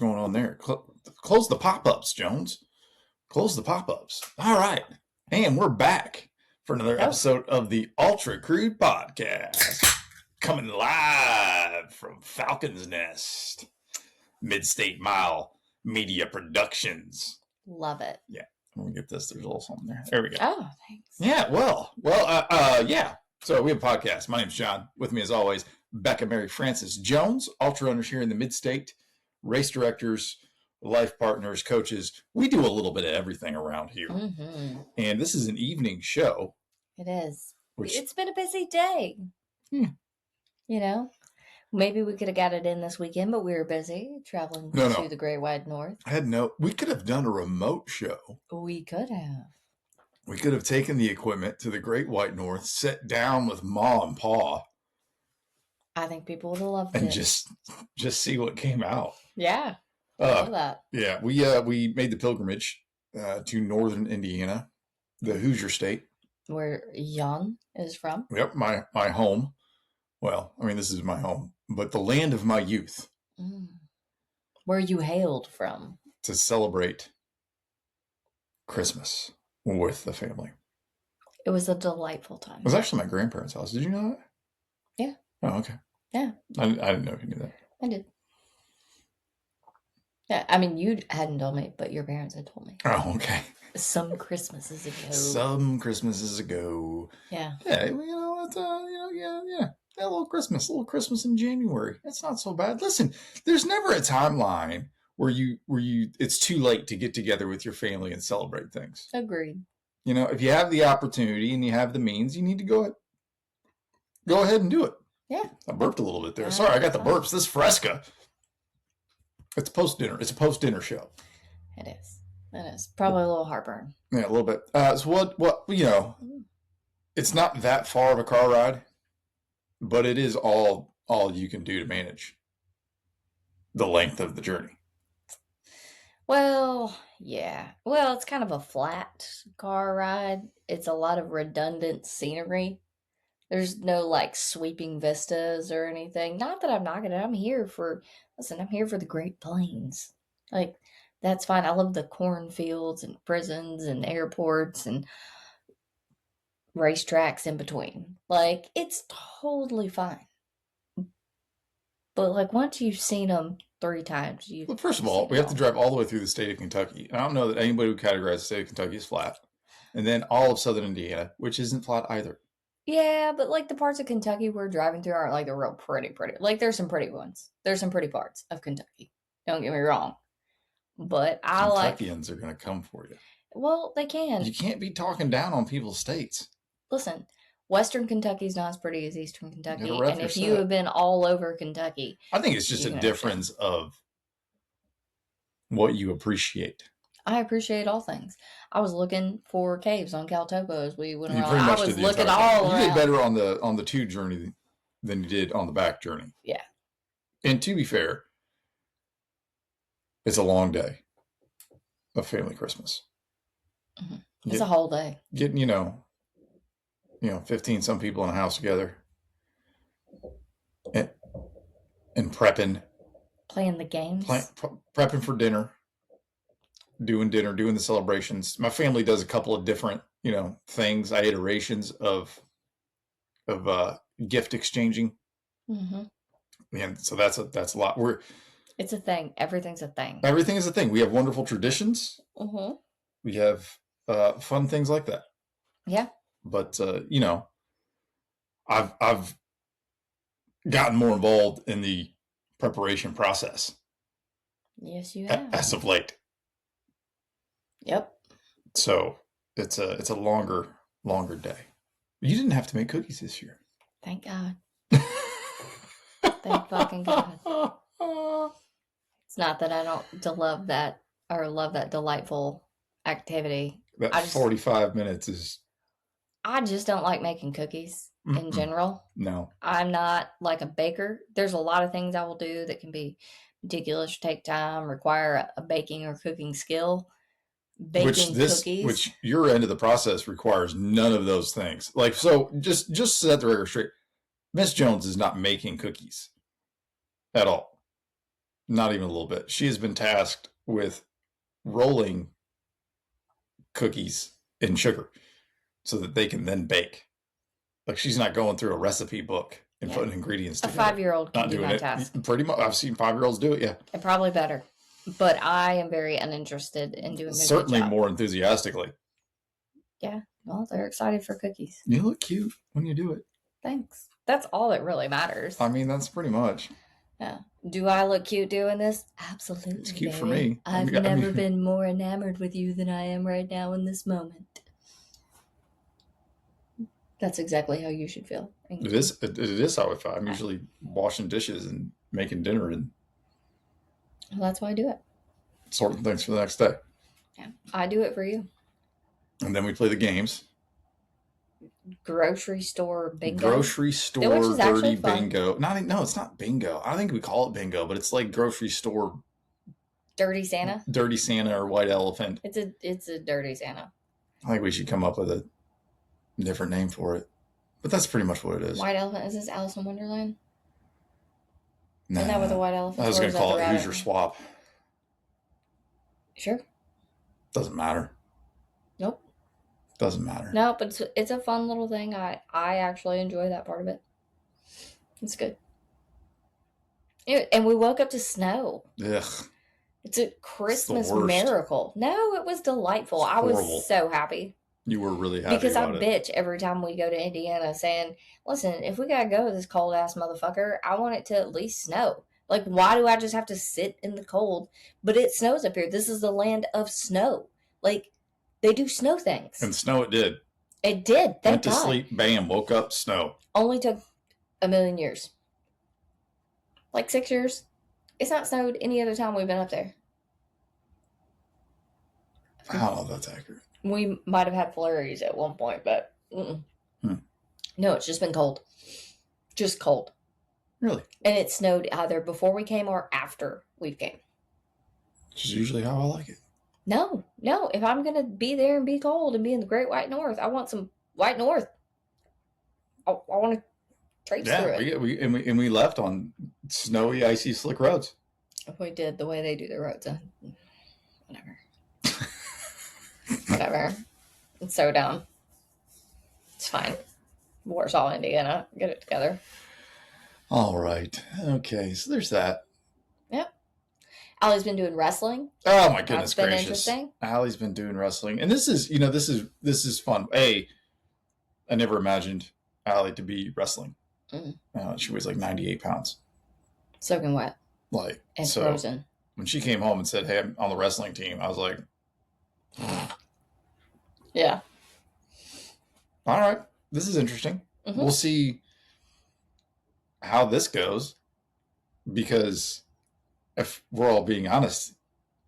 going on there? Close the pop-ups, Jones. Close the pop-ups. All right. And we're back for another episode of the Ultra Crude Podcast. Coming live from Falcon's Nest. Mid-State Mile Media Productions. Love it. Yeah. Let me get this. There's a little something there. There we go. Oh, thanks. Yeah, yeah. So we have a podcast. My name's John. With me as always, Becca Mary Francis Jones, ultra runners here in the mid-state, race directors, life partners, coaches. We do a little bit of everything around here. Mm-hmm. And this is an evening show. It is. It's been a busy day. You know, maybe we could have got it in this weekend, but we were busy traveling to the Great Wide North. We could have done a remote show. We could have. We could have taken the equipment to the Great White North, sat down with Ma and Pa. I think people would have loved it. And just see what came out. Yeah. I love that. Yeah, we made the pilgrimage to northern Indiana, the Hoosier State. Where Jan is from. Yep, my home. Well, I mean, this is my home, but the land of my youth. Where you hailed from. To celebrate Christmas with the family. It was a delightful time. It was actually my grandparents' house. Did you know that? Yeah. Oh, okay. Yeah. I didn't know if you knew that. I did. Yeah, I mean, you hadn't told me, but your parents had told me. Oh, okay. Some Christmases ago. Yeah. Yeah, yeah. A little Christmas in January. That's not so bad. Listen, there's never a timeline where it's too late to get together with your family and celebrate things. Agreed. You know, if you have the opportunity and you have the means, you need to go ahead and do it. Yeah. I burped a little bit there. Sorry, I got the burps. This Fresca. It's post-dinner. It's a post-dinner show. It is. It is. Probably a little heartburn. Yeah, a little bit. So what, it's not that far of a car ride, but it is all you can do to manage the length of the journey. Well, yeah. Well, it's kind of a flat car ride. It's a lot of redundant scenery. There's no like sweeping vistas or anything. Not that I'm knocking it. I'm here for the Great Plains. Like, that's fine. I love the cornfields and prisons and airports and racetracks in between. Like, it's totally fine. But like, once you've seen them 3 times, well, first of all, we have to drive all the way through the state of Kentucky. And I don't know that anybody would categorize the state of Kentucky as flat. And then all of southern Indiana, which isn't flat either. Yeah, but like the parts of Kentucky we're driving through aren't like the real pretty. Like, there's some pretty ones. There's some pretty parts of Kentucky. Don't get me wrong. But Kentuckians are going to come for you. Well, they can. You can't be talking down on people's states. Listen, Western Kentucky's not as pretty as Eastern Kentucky. And if you have been all over Kentucky, I think it's just a difference of what you appreciate. I appreciate all things. I was looking for caves on Caltopo as we went around. I was looking all around. You did better on the 2 journey than you did on the back journey. Yeah. And to be fair, it's a long day of family Christmas. Mm-hmm. It's a whole day. Getting, 15 some people in a house together and prepping. Playing the games. Prepping for dinner. Doing the celebrations. My family does a couple of different, things, iterations of gift exchanging. Mm-hmm. And so that's a lot. It's a thing. Everything's a thing. Everything is a thing. We have wonderful traditions. Mm-hmm. We have fun things like that. Yeah. But I've gotten more involved in the preparation process. Yes, you have. As of late. Yep. So it's a longer day. You didn't have to make cookies this year. Thank God. Thank fucking God. It's not that I don't love that delightful activity. That 45 minutes is... I just don't like making cookies in general. No. I'm not like a baker. There's a lot of things I will do that can be meticulous, take time, require a baking or cooking skill. Cookies. Which your end of the process requires none of those things. Like, so just set the record straight. Miss Jones is not making cookies at all. Not even a little bit. She has been tasked with rolling cookies in sugar so that they can then bake. Like, she's not going through a recipe book and putting ingredients A together. 5-year-old can Not do doing my it. task. Pretty much. I've seen 5-year-olds do it, yeah. And probably better. But I am very uninterested in doing a Certainly good job. more enthusiastically. Yeah. Well, they're excited for cookies. You look cute when you do it. Thanks. That's all that really matters. I mean, that's pretty much. Yeah. Do I look cute doing this? Absolutely. It's cute baby. for me. I've never been more enamored with you than I am right now in this moment. That's exactly how you should feel. It is. It is how I feel. I'm usually washing dishes and making dinner and. Well, that's why I do it. Sorting things for the next day. Yeah, I do it for you. And then we play the games. Grocery store bingo. Grocery store dirty bingo. No, it's not bingo. I don't think we call it bingo, but it's like grocery store. Dirty Santa. Dirty Santa or white elephant. It's a dirty Santa. I think we should come up with a different name for it, but that's pretty much what it is. White elephant. Is this Alice in Wonderland? Nah, Isn't that what the white elephant? I was going to call it Who's Your Swap. Sure. Doesn't matter. Nope. Doesn't matter. No, but it's a fun little thing. I actually enjoy that part of it. It's good. And we woke up to snow. Ugh. It's a Christmas miracle. No, it was delightful. I was so happy. You were really happy because about I bitch every time we go to Indiana saying, listen, if we got to go to this cold ass motherfucker, I want it to at least snow. Like, why do I just have to sit in the cold? But it snows up here. This is the land of snow. Like, they do snow things. And snow it did. It did. Went to sleep, bam, woke up, snow. Only took 1,000,000 years. Like 6 years. It's not snowed any other time we've been up there. I don't know if that's accurate. We might have had flurries at one point, but no, it's just been cold. Just cold. Really? And it snowed either before we came or after we came. Which is usually how I like it. No. If I'm going to be there and be cold and be in the Great White North, I want some White North. I want to traipse through it. We left on snowy, icy, slick roads. We did the way they do the roads. Whatever. Whatever. It's so dumb. It's fine. Warsaw, Indiana. Get it together. All right. Okay. So there's that. Yep. Allie's been doing wrestling. Oh my goodness gracious. That's been interesting. Allie's been doing wrestling. And this is fun. I never imagined Allie to be wrestling. She weighs like 98 pounds. Soaking wet. Like, and frozen. When she came home and said, hey, I'm on the wrestling team, I was like, yeah. All right. This is interesting. Mm-hmm. We'll see how this goes, because if we're all being honest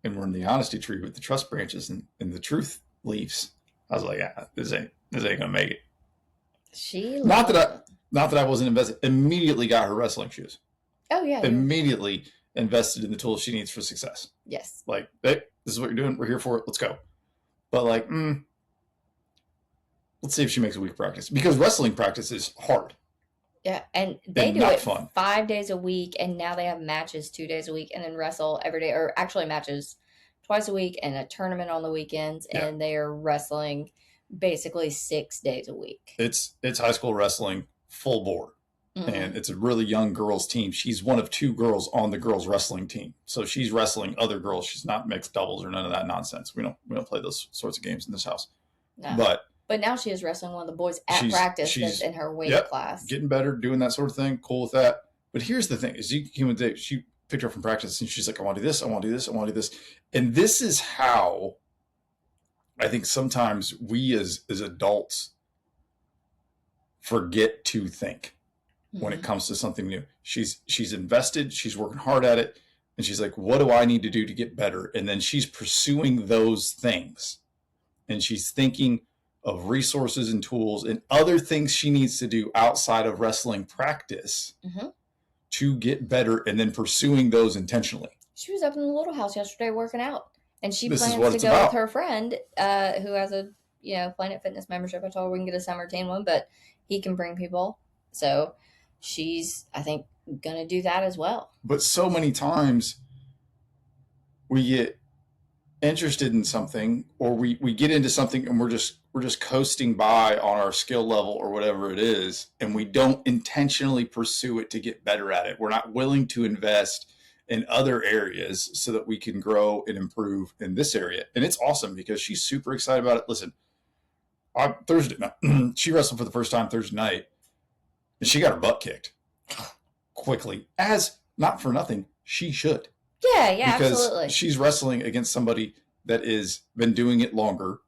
and we're in the honesty tree with the trust branches and the truth leaves, I was like, yeah, this ain't gonna make it. Not that I wasn't invested. Immediately got her wrestling shoes. Oh yeah. Immediately invested in the tools she needs for success. Yes. Like, hey, this is what you're doing. We're here for it. Let's go. But like, let's see if she makes a week practice, because wrestling practice is hard. Yeah, and they do it 5 days a week, and now they have matches 2 days a week, and then wrestle every day, or actually matches twice a week, and a tournament on the weekends, and they are wrestling basically 6 days a week. It's high school wrestling full bore, and it's a really young girls team. She's one of 2 girls on the girls wrestling team, so she's wrestling other girls. She's not mixed doubles or none of that nonsense. We don't play those sorts of games in this house. No. But now she is wrestling one of the boys at practice that's in her weight class. Getting better, doing that sort of thing. Cool with that. But here's the thing: she picked her up from practice, and she's like, "I want to do this. I want to do this. I want to do this." And this is how I think sometimes we as adults forget to think when it comes to something new. She's invested. She's working hard at it, and she's like, "What do I need to do to get better?" And then she's pursuing those things, and she's thinking of resources and tools and other things she needs to do outside of wrestling practice to get better, and then pursuing those intentionally. She was up in the little house yesterday working out, and she plans to go with her friend who has a Planet Fitness membership. I told her we can get a summer team one, but he can bring people. So she's, I think, going to do that as well. But so many times we get interested in something, or we get into something and we're just coasting by on our skill level or whatever it is, and we don't intentionally pursue it to get better at it. We're not willing to invest in other areas so that we can grow and improve in this area. And it's awesome because she's super excited about it. Listen, Thursday night, she wrestled for the first time Thursday night, and she got her butt kicked quickly, as not for nothing she should. Yeah, because absolutely. she's wrestling against somebody that is been doing it longer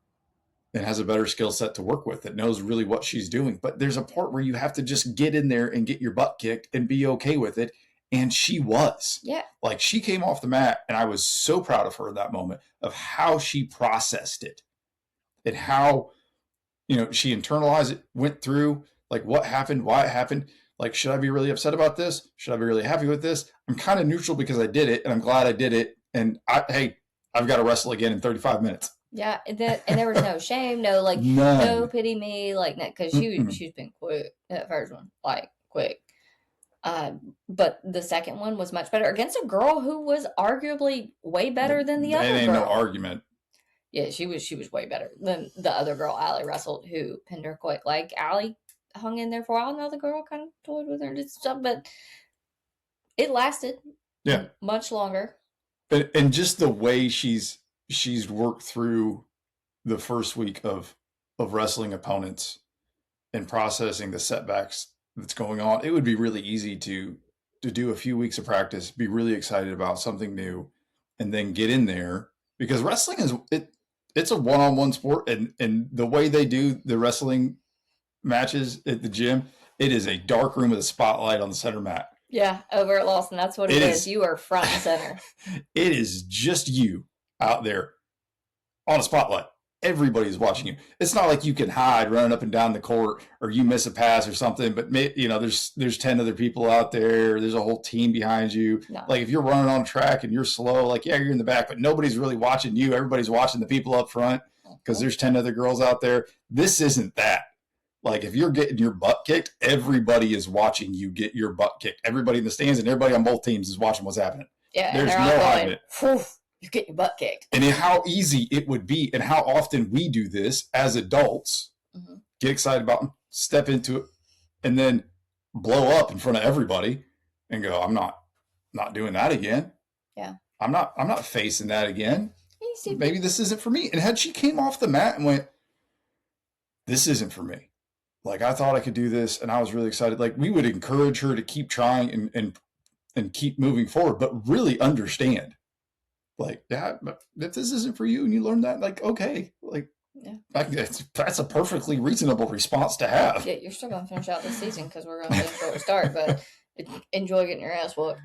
and has a better skill set to work with, that knows really what she's doing. But there's a part where you have to just get in there and get your butt kicked and be okay with it. And she was. Yeah. Like, she came off the mat, and I was so proud of her in that moment of how she processed it and how, she internalized it, went through like what happened, why it happened. Like, should I be really upset about this? Should I be really happy with this? I'm kind of neutral because I did it, and I'm glad I did it. And I've got to wrestle again in 35 minutes. Yeah, and there was no shame, no pity me, because she's been quick. That first one, quick. But the second one was much better against a girl who was arguably way better than the other girl. It ain't no argument. Yeah, she was way better than the other girl Allie wrestled, who pinned her quick. Like, Allie hung in there for a while. Another girl kind of toyed with her and did stuff, but it lasted much longer. And just the way she's worked through the first week of wrestling opponents and processing the setbacks that's going on, it would be really easy to do a few weeks of practice, be really excited about something new, and then get in there, because wrestling it's a one-on-one sport, and the way they do the wrestling matches at the gym, it is a dark room with a spotlight on the center mat. Yeah, over at Lawson, that's what it is. You are front and center. It is just you out there on a spotlight. Everybody's watching you. It's not like you can hide running up and down the court, or you miss a pass or something, but there's 10 other people out there. There's a whole team behind you. No. Like, if you're running on track and you're slow, you're in the back, but nobody's really watching you. Everybody's watching the people up front because there's 10 other girls out there. This isn't that. Like, if you're getting your butt kicked, everybody is watching you get your butt kicked. Everybody in the stands and everybody on both teams is watching what's happening. Yeah, there's no hiding it. You get your butt kicked. And how easy it would be, and how often we do this as adults, get excited about them, step into it, and then blow up in front of everybody and go, I'm not doing that again. Yeah. I'm not facing that again. Maybe this isn't for me. And had she came off the mat and went, this isn't for me. Like, I thought I could do this, and I was really excited. Like, we would encourage her to keep trying and keep moving forward, but really understand. Like, yeah, but if this isn't for you and you learn that, like, okay. Like, that's a perfectly reasonable response to have. Yeah, you're still going to finish out this season because we're going to short start, but enjoy getting your ass whooped.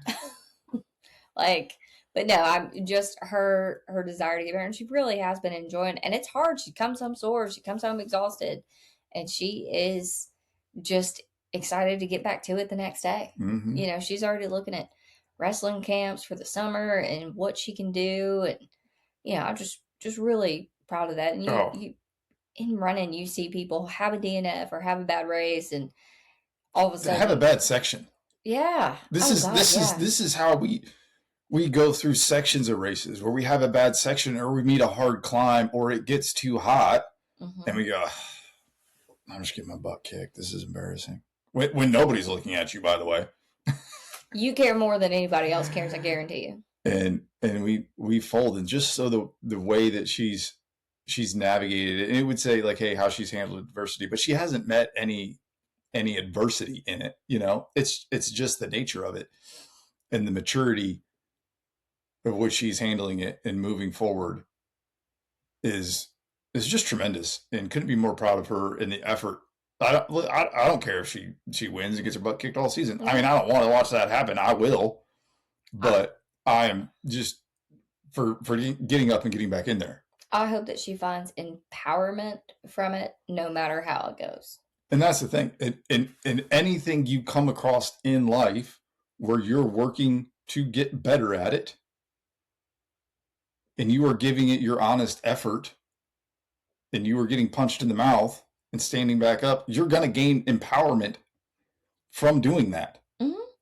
But no, I'm just her desire to get better, and she really has been enjoying it. And it's hard. She comes home sore. She comes home exhausted, and she is just excited to get back to it the next day. Mm-hmm. She's already looking at wrestling camps for the summer and what she can do, and I'm just really proud of that. And you in running, you see people have a DNF or have a bad race, and all of a sudden have a bad section. Yeah, this is how we go through sections of races where we have a bad section, or we meet a hard climb, or it gets too hot, and we go, I'm just getting my butt kicked. This is embarrassing. When nobody's looking at you, by the way. You care more than anybody else cares, I guarantee you. And we fold, and just so the way that she's navigated it, and it would say, like, hey, how she's handled adversity, but she hasn't met any adversity in it. It's just the nature of it, and the maturity of which she's handling it and moving forward is just tremendous, and couldn't be more proud of her in the effort. I don't care if she wins and gets her butt kicked all season. I mean, I don't want to watch that happen. I will, but I am just for getting up and getting back in there. I hope that she finds empowerment from it, no matter how it goes. And that's the thing. In anything you come across in life where you're working to get better at it, and you are giving it your honest effort, and you are getting punched in the mouth and standing back up, you're going to gain empowerment from doing that,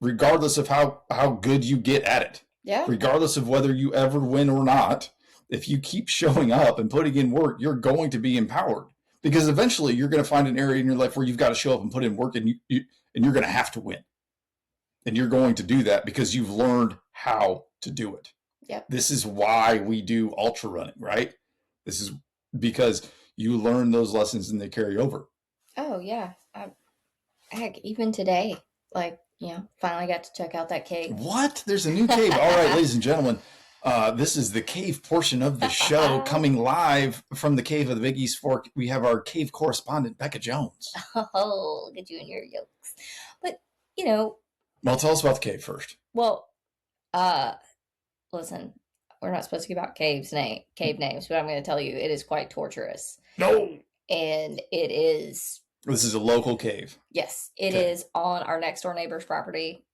regardless of how good you get at it. Yeah. Regardless of whether you ever win or not, if you keep showing up and putting in work, you're going to be empowered. Because eventually you're going to find an area in your life where you've got to show up and put in work, and you're going to have to win. And you're going to do that because you've learned how to do it. Yep. This is why we do ultra running, right? This is because you learn those lessons and they carry over. Oh, yeah. Heck, even today, like, finally got to check out that cave. What? There's a new cave. All right, ladies and gentlemen, this is the cave portion of the show, coming live from the cave of the Big East Fork. We have our cave correspondent, Becca Jones. Oh, look at you and your yokes. But, Well, tell us about the cave first. Well, listen, we're not supposed to give out cave names, but I'm going to tell you, it is quite torturous. No. And it is... This is a local cave. Yes, it is on our next door neighbor's property,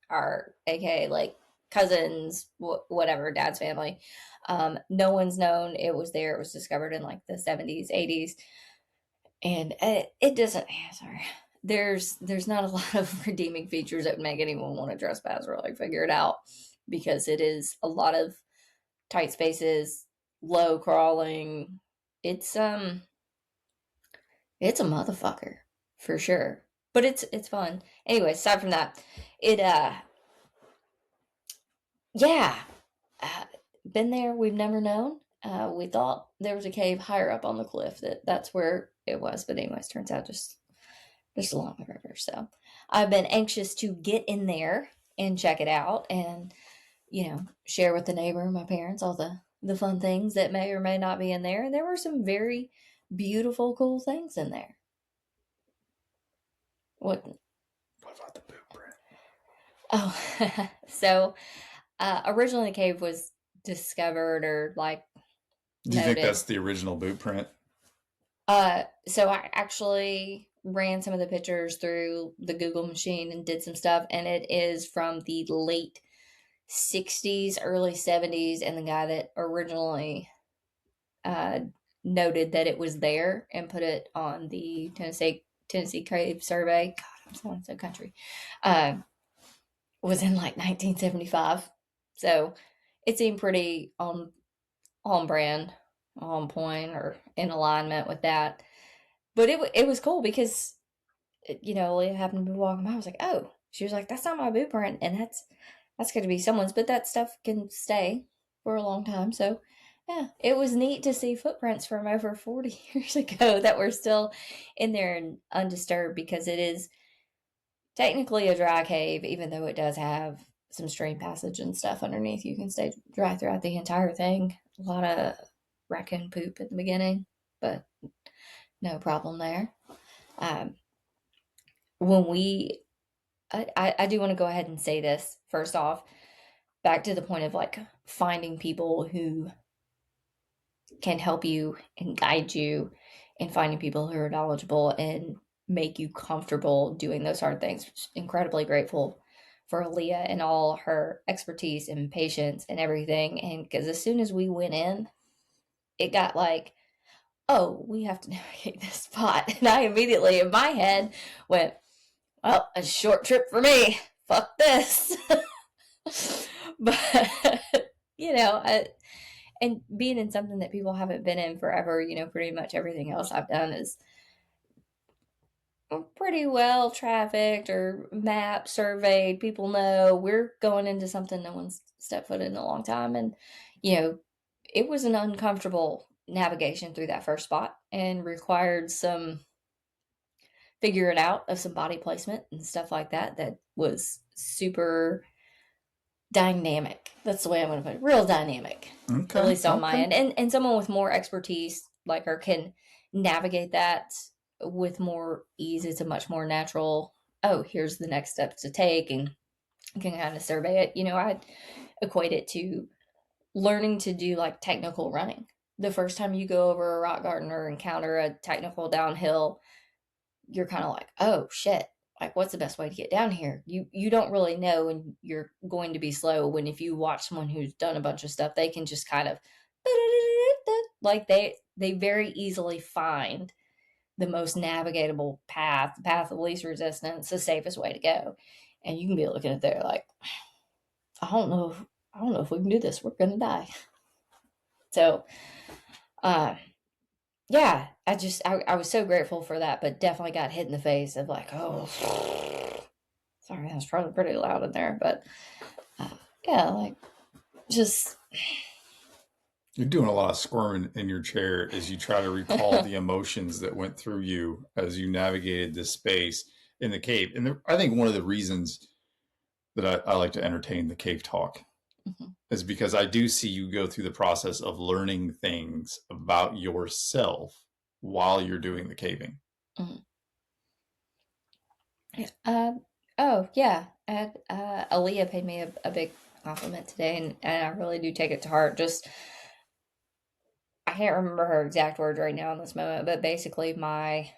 aka like cousins, whatever, dad's family. No one's known it was there. It was discovered in like the 70s, 80s. And it doesn't, sorry. There's not a lot of redeeming features that would make anyone want to trespass or like figure it out, because it is a lot of tight spaces, low crawling. It's a motherfucker. For sure. But it's fun. Anyway, aside from that, been there, we've never known. We thought there was a cave higher up on the cliff that's where it was. But anyways, turns out just along the river. So I've been anxious to get in there and check it out and, share with the neighbor and my parents all the fun things that may or may not be in there. And there were some very beautiful, cool things in there. What about the boot print? Oh, so originally the cave was discovered or like Do you think that's the original boot print? So I actually ran some of the pictures through the Google machine and did some stuff, and it is from the late 60s, early 70s, and the guy that originally noted that it was there and put it on the Tennessee Cave Survey, God, I'm sounding so country, was in like 1975. So it seemed pretty on brand, on point, or in alignment with that. But it was cool because, Leah happened to be walking by. I was like, oh, she was like, that's not my boot print. And that's going to be someone's, but that stuff can stay for a long time. So yeah, it was neat to see footprints from over 40 years ago that were still in there and undisturbed, because it is technically a dry cave, even though it does have some stream passage and stuff underneath. You can stay dry throughout the entire thing. A lot of raccoon poop at the beginning, but no problem there. I do want to go ahead and say this first off, back to the point of like finding people who can help you and guide you, and finding people who are knowledgeable and make you comfortable doing those hard things. Incredibly grateful for Aaliyah and all her expertise and patience and everything. And because as soon as we went in, it got like, oh, we have to navigate this spot. And I immediately in my head went, well, a short trip for me. Fuck this. But, and being in something that people haven't been in forever, pretty much everything else I've done is pretty well trafficked or map surveyed. People know we're going into something no one's stepped foot in a long time. And, it was an uncomfortable navigation through that first spot and required some figuring out of some body placement and stuff like that. That was super dynamic. That's the way I'm going to put it. Real dynamic. Okay. At least on my end. And someone with more expertise like her can navigate that with more ease. It's a much more natural, oh, here's the next steps to take, and can kind of survey it. I equate it to learning to do like technical running. The first time you go over a rock garden or encounter a technical downhill, you're kind of like, oh shit, like what's the best way to get down here? You don't really know, and you're going to be slow. When if you watch someone who's done a bunch of stuff, they can just kind of like they very easily find the most navigatable path, the path of least resistance, the safest way to go. And you can be looking at there like, I don't know I don't know if we can do this. We're gonna die. So, uh, yeah, I was so grateful for that, but definitely got hit in the face of like, oh, sorry, that was probably pretty loud in there, but uh, yeah, like just You're doing a lot of squirming in your chair as you try to recall the emotions that went through you as you navigated this space in the cave. And I think one of the reasons that I like to entertain the cave talk Mhm. is because I do see you go through the process of learning things about yourself while you're doing the caving. Mhm. Oh yeah, and Aaliyah paid me a big compliment today, and I really do take it to heart. Just I can't remember her exact words right now in this moment, but basically my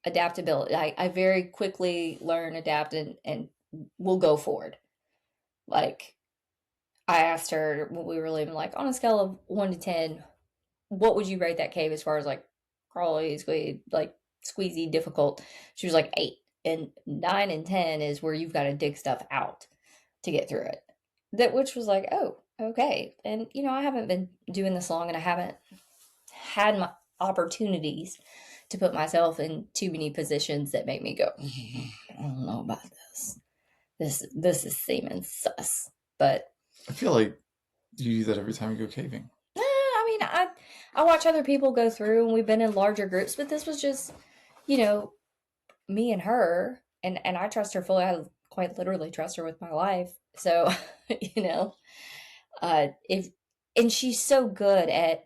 adaptability. I very quickly learn, adapt, and will go forward. Like I asked her when we were leaving, like on a scale of 1 to 10, what would you rate that cave as far as like crawly, squeezy, difficult? She was like 8, and 9 and 10 is where you've got to dig stuff out to get through it. That which was like, oh, okay. And I haven't been doing this long, and I haven't had my opportunities to put myself in too many positions that make me go, I don't know about this. This is seeming sus. But I feel like you do that every time you go caving. I mean, I watch other people go through, and we've been in larger groups, but this was just, you know, me and her, and I trust her fully. I quite literally trust her with my life. So, you know, if and she's so good at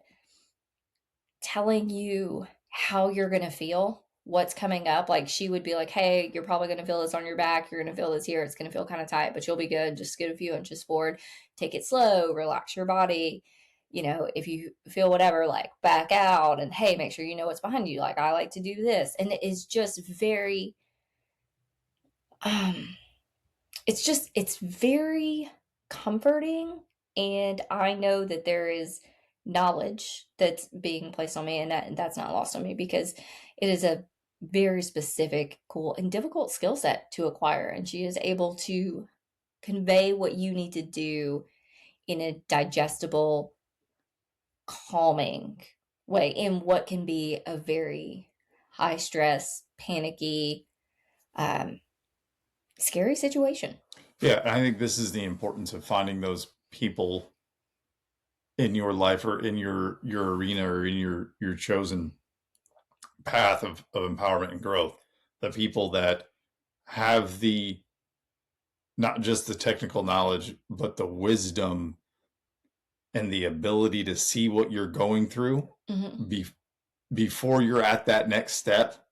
telling you how you're going to feel, what's coming up. Like she would be like, hey, you're probably going to feel this on your back. You're going to feel this here. It's going to feel kind of tight, but you'll be good. Just get a few inches forward. Take it slow. Relax your body. If you feel whatever, like back out, and hey, make sure you know what's behind you. Like I like to do this. And it is just very, um, it's very comforting. And I know that there is knowledge that's being placed on me, and that's not lost on me, because it is a very specific, cool, and difficult skill set to acquire, and she is able to convey what you need to do in a digestible, calming way in what can be a very high stress, panicky, um, scary situation. Yeah, I think this is the importance of finding those people in your life or in your arena or in your chosen path of empowerment and growth. The people that have the not just the technical knowledge, but the wisdom and the ability to see what you're going through Mm-hmm. before you're at that next step,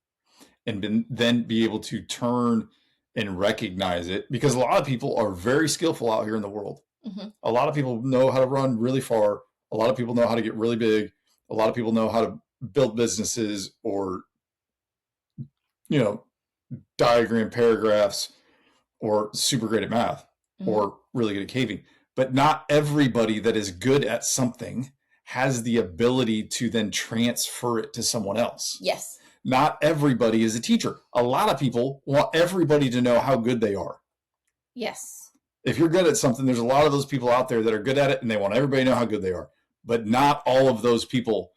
and then be able to turn and recognize it, because a lot of people are very skillful out here in the world. Mm-hmm. A lot of people know how to run really far. A lot of people know how to get really big. A lot of people know how to build businesses or, diagram paragraphs, or super great at math, Mm-hmm. or really good at caving. But not everybody that is good at something has the ability to then transfer it to someone else. Yes. Not everybody is a teacher. A lot of people want everybody to know how good they are. Yes. If you're good at something, there's a lot of those people out there that are good at it, and they want everybody to know how good they are. But not all of those people,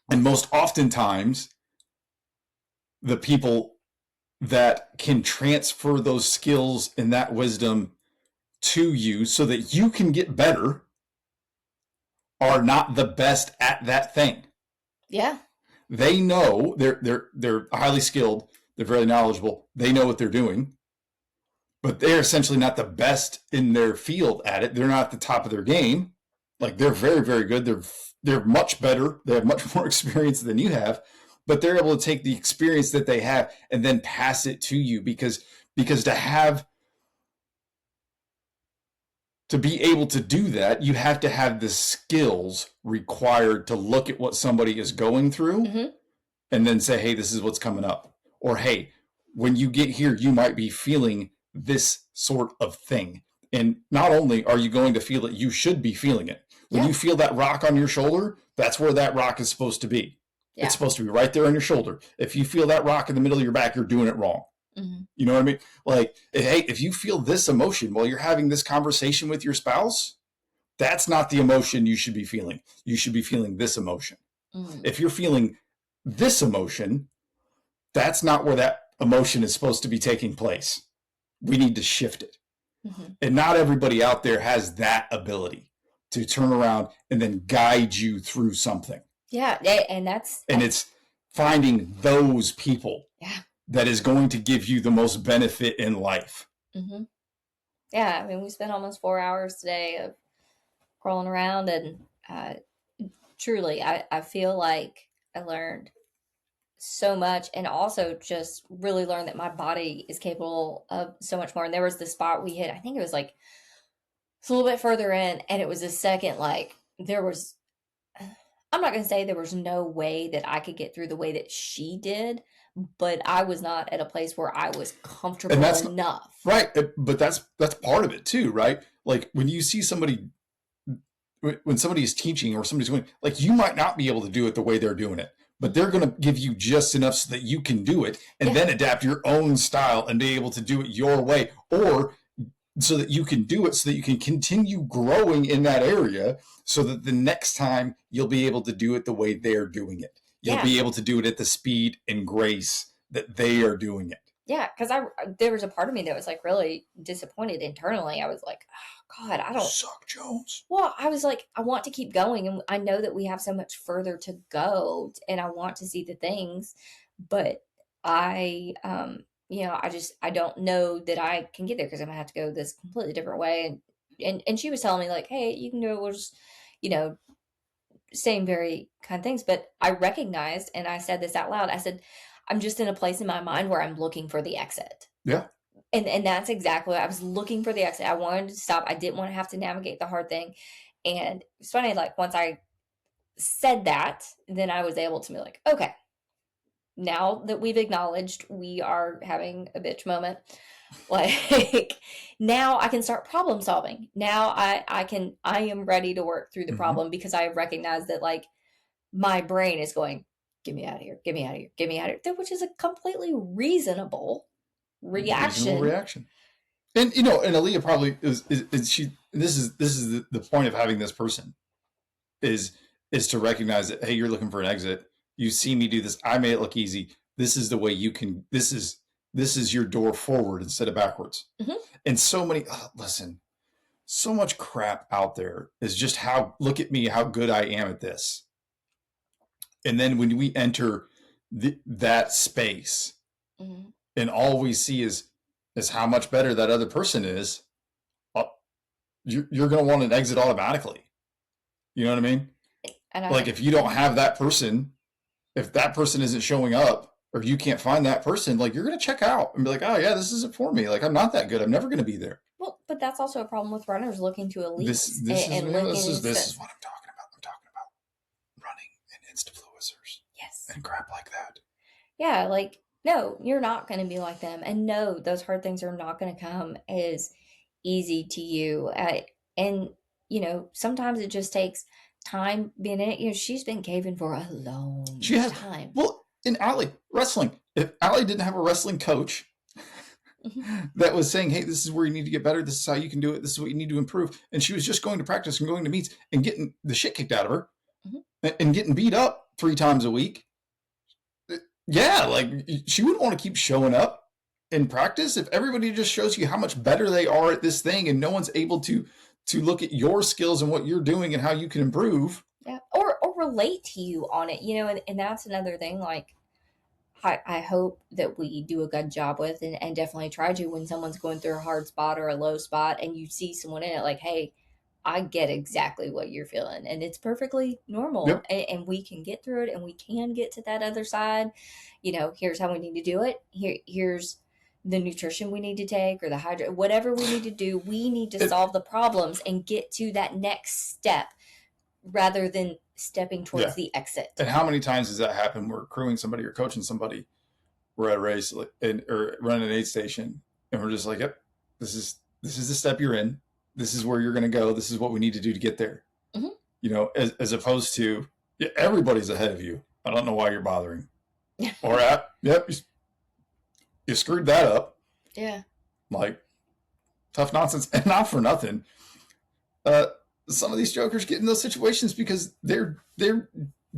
and most oftentimes, the people that can transfer those skills and that wisdom to you so that you can get better are not the best at that thing. Yeah. They know they're highly skilled, they're very knowledgeable, they know what they're doing, but they're essentially not the best in their field at it. They're not at the top of their game. Like they're very, very good. They're much better. They have much more experience than you have, but they're able to take the experience that they have and then pass it to you, because to be able to do that, you have to have the skills required to look at what somebody is going through, Mm-hmm. and then say, hey, this is what's coming up. Or, hey, when you get here, you might be feeling this sort of thing. And not only are you going to feel it, you should be feeling it. When Yeah. you feel that rock on your shoulder, that's where that rock is supposed to be. Yeah. It's supposed to be right there on your shoulder. If you feel that rock in the middle of your back, you're doing it wrong. You know what I mean? Like, hey, if you feel this emotion while you're having this conversation with your spouse, that's not the emotion you should be feeling. You should be feeling this emotion. If you're feeling this emotion, that's not where that emotion is supposed to be taking place. We need to shift it. And not everybody out there has that ability to turn around and then guide you through something. Yeah, and it's finding those people that is going to give you the most benefit in life. Yeah, I mean, we spent almost 4 hours today of crawling around, and truly, I feel like I learned so much, and also just really learned that my body is capable of so much more. And there was the spot we hit, I think it was like it's a little bit further in, and it was a second, like there was, I'm not going to say there was no way that I could get through the way that she did, but I was not at a place where I was comfortable enough. Right. But that's part of it too, right? Like when you see somebody, when somebody is teaching or somebody's going, like you might not be able to do it the way they're doing it, but they're going to give you just enough so that you can do it and then adapt your own style and be able to do it your way, or so that you can do it so that you can continue growing in that area so that the next time you'll be able to do it the way they're doing it. You'll be able to do it at the speed and grace that they are doing it. Yeah, because there was a part of me that was like really disappointed internally. I was like, oh, God, I don't suck, Jones. Well, I was like, I want to keep going, and I know that we have so much further to go, and I want to see the things, but I I don't know that I can get there because I'm gonna have to go this completely different way. And she was telling me like, hey, you can do it. We'll just, saying very kind things. But I recognized, and I said this out loud. I said, I'm just in a place in my mind where I'm looking for the exit. Yeah. And that's exactly what I was looking for, the exit. I wanted to stop. I didn't want to have to navigate the hard thing. And it's funny, like once I said that, then I was able to be like, okay, now that we've acknowledged we are having a bitch moment, like now I can start problem solving. Now I am ready to work through the problem because I have recognized that like my brain is going, get me out of here, get me out of here, get me out of here, which is a completely reasonable reaction. And and Aaliyah probably is she. This is the point of having this person is to recognize that, hey, you're looking for an exit. You see me do this. I made it look easy. This is the way you can. This is your door forward instead of backwards. And so many listen, so much crap out there is just look at me, how good I am at this. And then when we enter that space, and all we see is how much better that other person is, you're going to want an exit automatically. You know what I mean? Like if you don't have that person, if that person isn't showing up, or you can't find that person, like you're going to check out and be like, oh yeah, this isn't for me. Like I'm not that good. I'm never going to be there. Well, but that's also a problem with runners looking to elite. This is what I'm talking about. I'm talking about running and insta-fluencers. Yes. And crap like that. Yeah, like no, you're not going to be like them. And no, those hard things are not going to come as easy to you. And, sometimes it just takes time being in it. She's been caving for a long time. Well, in Allie, wrestling, if Allie didn't have a wrestling coach that was saying, hey, this is where you need to get better. This is how you can do it. This is what you need to improve. And she was just going to practice and going to meets and getting the shit kicked out of her and getting beat up 3 times a week. Yeah, like she wouldn't want to keep showing up in practice if everybody just shows you how much better they are at this thing and no one's able to look at your skills and what you're doing and how you can improve. Yeah, or relate to you on it, and that's another thing. Like, I hope that we do a good job with and definitely try to when someone's going through a hard spot or a low spot and you see someone in it, like, hey, I get exactly what you're feeling, and it's perfectly normal. Yep. And we can get through it, and we can get to that other side. Here's how we need to do it. Here's the nutrition we need to take, or the whatever we need to do. We need to solve the problems and get to that next step rather than stepping towards the exit. And how many times does that happen? We're crewing somebody or coaching somebody. We're at a race or running an aid station, and we're just like, yep, this is the step you're in. This is where you're going to go. This is what we need to do to get there. As opposed to everybody's ahead of you. I don't know why you're bothering. Or yep, you screwed that up. Yeah. Like, tough nonsense. And not for nothing. Some of these jokers get in those situations because they're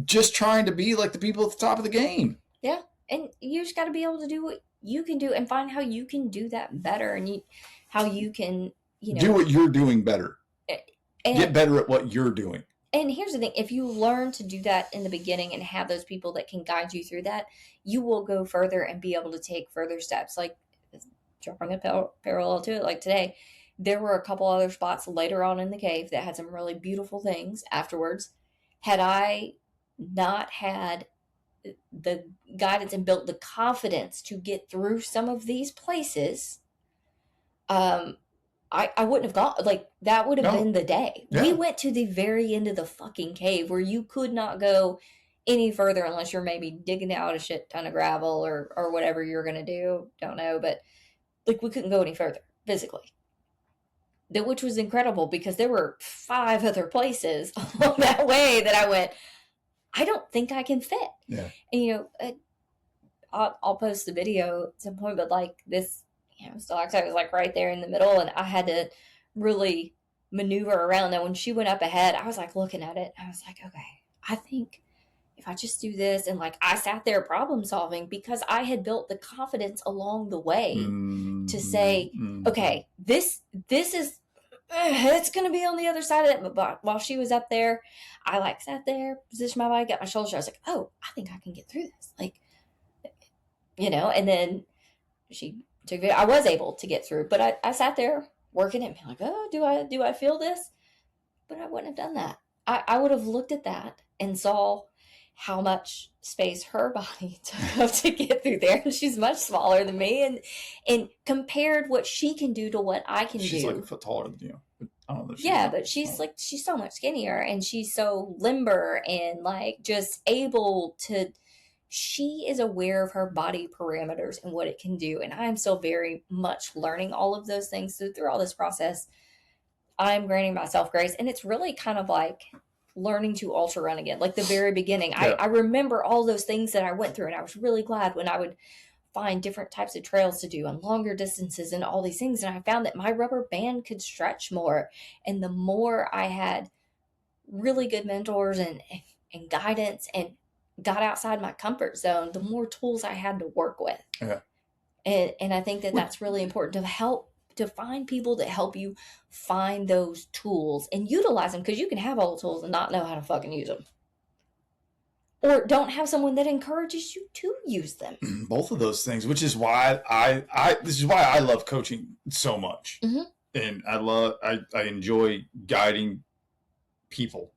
just trying to be like the people at the top of the game. Yeah. And you just got to be able to do what you can do and find how you can do that better, and how you can, do what you're doing better. And, get better at what you're doing. And here's the thing, if you learn to do that in the beginning and have those people that can guide you through that, you will go further and be able to take further steps. Like, drawing a parallel to it, like today, there were a couple other spots later on in the cave that had some really beautiful things afterwards. Had I not had the guidance and built the confidence to get through some of these places, I wouldn't have gone. Like, that would have been the day. Yeah. We went to the very end of the fucking cave where you could not go any further unless you're maybe digging out a shit ton of gravel or whatever you're going to do. Don't know. But, like, we couldn't go any further physically. Which was incredible because there were 5 other places along that way that I went, I don't think I can fit. Yeah. And, I'll post the video at some point, but, like, this, stalactite was, like, right there in the middle, and I had to really maneuver around. And when she went up ahead, I was, like, looking at it. I was like, okay, I think if I just do this, and, like, I sat there problem solving because I had built the confidence along the way to say, okay, this is, it's going to be on the other side of it. But while she was up there, I, like, sat there, positioned my body, got my shoulders. I was like, oh, I think I can get through this. Like, and then she took it. I was able to get through, but I sat there working it and being like, oh, do I feel this? But I wouldn't have done that. I would have looked at that and saw how much space her body took up to get through there. And she's much smaller than me, and compared what she can do to what I can do. She's like a foot taller than you. I don't know. Yeah, but she's so much skinnier, and she's so limber and, like, just able to. She is aware of her body parameters and what it can do. And I am still very much learning all of those things. So through all this process, I'm granting myself grace. And it's really kind of like learning to ultra run again, like the very beginning. Yeah. I remember all those things that I went through, and I was really glad when I would find different types of trails to do and longer distances and all these things. And I found that my rubber band could stretch more. And the more I had really good mentors and guidance and got outside my comfort zone, the more tools I had to work with. Yeah. And I think that that's really important to find people that help you find those tools and utilize them, because you can have all the tools and not know how to fucking use them. Or don't have someone that encourages you to use them. Both of those things, which is why this is why I love coaching so much. Mm-hmm. And I enjoy guiding people.